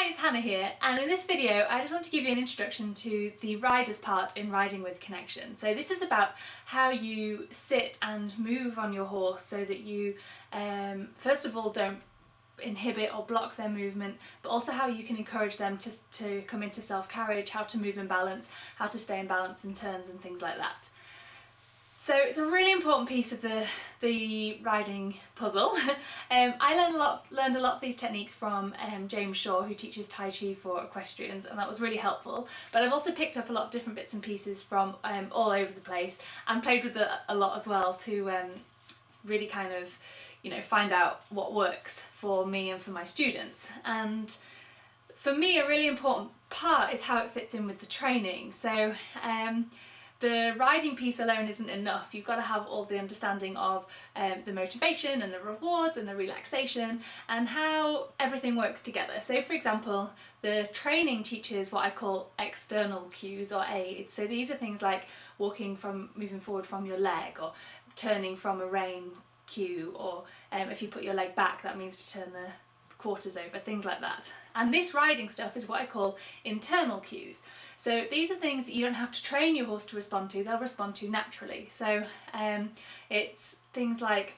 Hi, it's Hannah here, and in this video I just want to give you an introduction to the rider's part in riding with connection. So this is about how you sit and move on your horse so that you first of all don't inhibit or block their movement, but also how you can encourage them to come into self-carriage, how to move in balance, how to stay in balance in turns and things like that. So it's a really important piece of the riding puzzle. I learned a lot of these techniques from James Shaw, who teaches Tai Chi for equestrians, and that was really helpful. But I've also picked up a lot of different bits and pieces from all over the place and played with it a lot as well to really kind of, find out what works for me and for my students. And for me, a really important part is how it fits in with the training. So the riding piece alone isn't enough. You've got to have all the understanding of the motivation and the rewards and the relaxation and how everything works together. So for example, the training teaches what I call external cues or aids. So these are things like moving forward from your leg, or turning from a rein cue, or if you put your leg back, that means to turn the quarters over, things like that. And this riding stuff is what I call internal cues. So these are things that you don't have to train your horse to respond to, they'll respond to naturally. So it's things like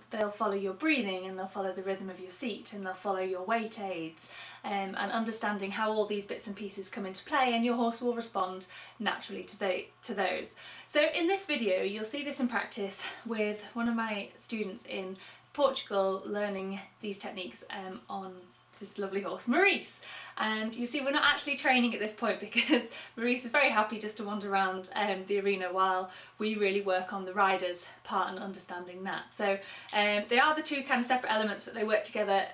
they'll follow your breathing, and they'll follow the rhythm of your seat, and they'll follow your weight aids, and understanding how all these bits and pieces come into play, and your horse will respond naturally to those. So in this video you'll see this in practice with one of my students in Portugal learning these techniques on this lovely horse Maurice. And you see, we're not actually training at this point because Maurice is very happy just to wander around the arena while we really work on the rider's part and understanding that. So they are the two kind of separate elements, but they work together.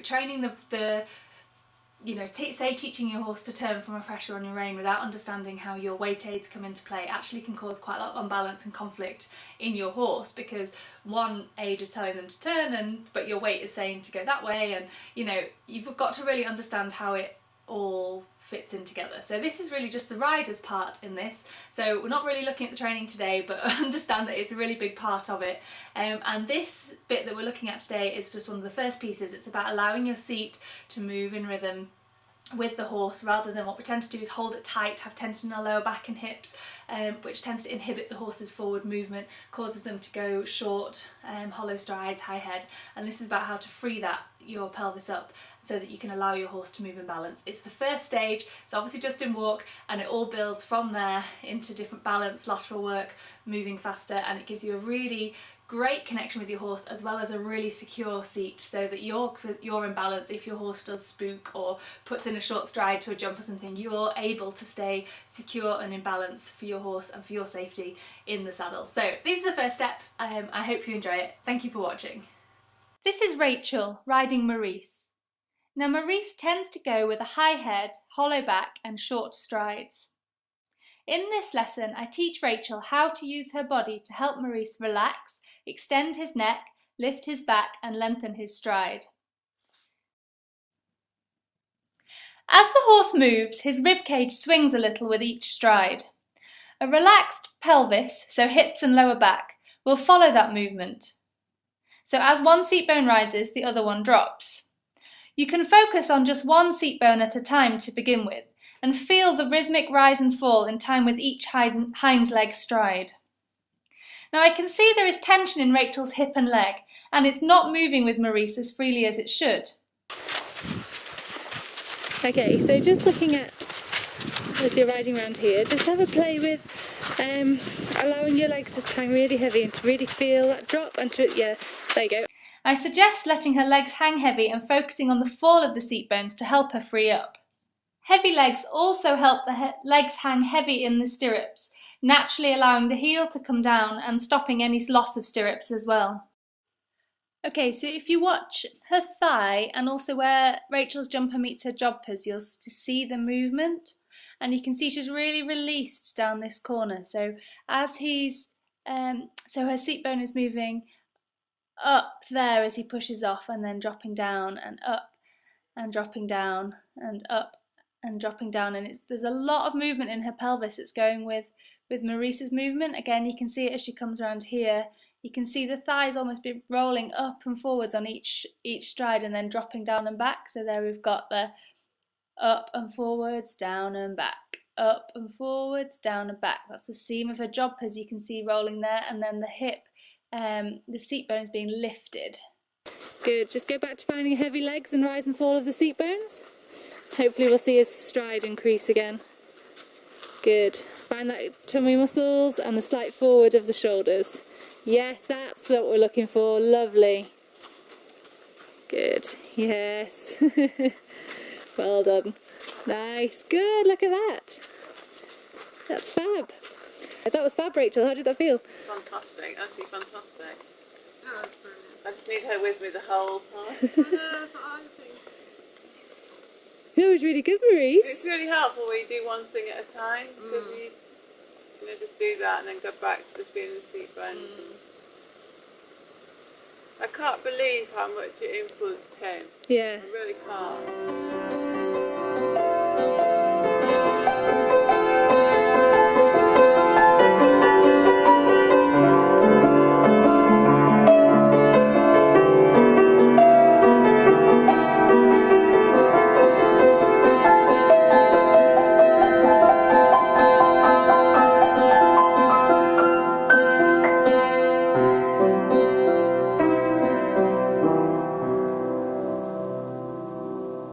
Training teaching your horse to turn from a pressure on your rein without understanding how your weight aids come into play actually can cause quite a lot of unbalance and conflict in your horse, because one aid is telling them to turn but your weight is saying to go that way, and you've got to really understand how it all fits in together. So this is really just the rider's part in this. So we're not really looking at the training today, but understand that it's a really big part of it. And this bit that we're looking at today is just one of the first pieces. It's about allowing your seat to move in rhythm with the horse, rather than what we tend to do is hold it tight, have tension in our lower back and hips, which tends to inhibit the horse's forward movement, causes them to go short, hollow strides, high head. And this is about how to free your pelvis up so that you can allow your horse to move in balance. It's the first stage, it's obviously just in walk, and it all builds from there into different balance, lateral work, moving faster, and it gives you a really great connection with your horse, as well as a really secure seat, so that you're in balance. If your horse does spook or puts in a short stride to a jump or something, you're able to stay secure and in balance for your horse and for your safety in the saddle. So these are the first steps. I hope you enjoy it. Thank you for watching. This is Rachel riding Maurice. Now Maurice tends to go with a high head, hollow back and short strides. In this lesson I teach Rachel how to use her body to help Maurice relax, extend his neck, lift his back and lengthen his stride. As the horse moves, his ribcage swings a little with each stride. A relaxed pelvis, so hips and lower back, will follow that movement. So as one seat bone rises, the other one drops. You can focus on just one seat bone at a time to begin with, and feel the rhythmic rise and fall in time with each hind leg stride. Now I can see there is tension in Rachel's hip and leg, and it's not moving with Maurice as freely as it should. Okay, so just looking at, as you're riding around here, just have a play with allowing your legs just hang really heavy and to really feel that drop and there you go. I suggest letting her legs hang heavy and focusing on the fall of the seat bones to help her free up. Heavy legs also help the legs hang heavy in the stirrups, naturally allowing the heel to come down and stopping any loss of stirrups as well. Okay, so if you watch her thigh and also where Rachel's jumper meets her jodhpurs, you'll see the movement, and you can see she's really released down this corner. So as so her seat bone is moving up there as he pushes off, and then dropping down and up and dropping down and up and dropping down, and there's a lot of movement in her pelvis. It's going with Maurice's movement. Again, you can see it as she comes around here you can see the thighs almost be rolling up and forwards on each stride and then dropping down and back. So there we've got the up and forwards, down and back, up and forwards, down and back. That's the seam of her jodhpurs you can see rolling there, and then the hip, the seat bones being lifted. Good, just go back to finding heavy legs and rise and fall of the seat bones. Hopefully we'll see his stride increase again. Good, find that tummy muscles and the slight forward of the shoulders. Yes, that's what we're looking for, lovely. Good, yes. Well done. Nice, good, look at that. That's fab. That was fab, Rachel, how did that feel? Fantastic, absolutely fantastic. Oh, that's brilliant. I just need her with me the whole time. I know, that's what I think. That was really good, Maurice. It's really helpful when you do one thing at a time, because you know, just do that and then go back to the feeling of the seat bones. And I can't believe how much it influenced him. Yeah. I really can't.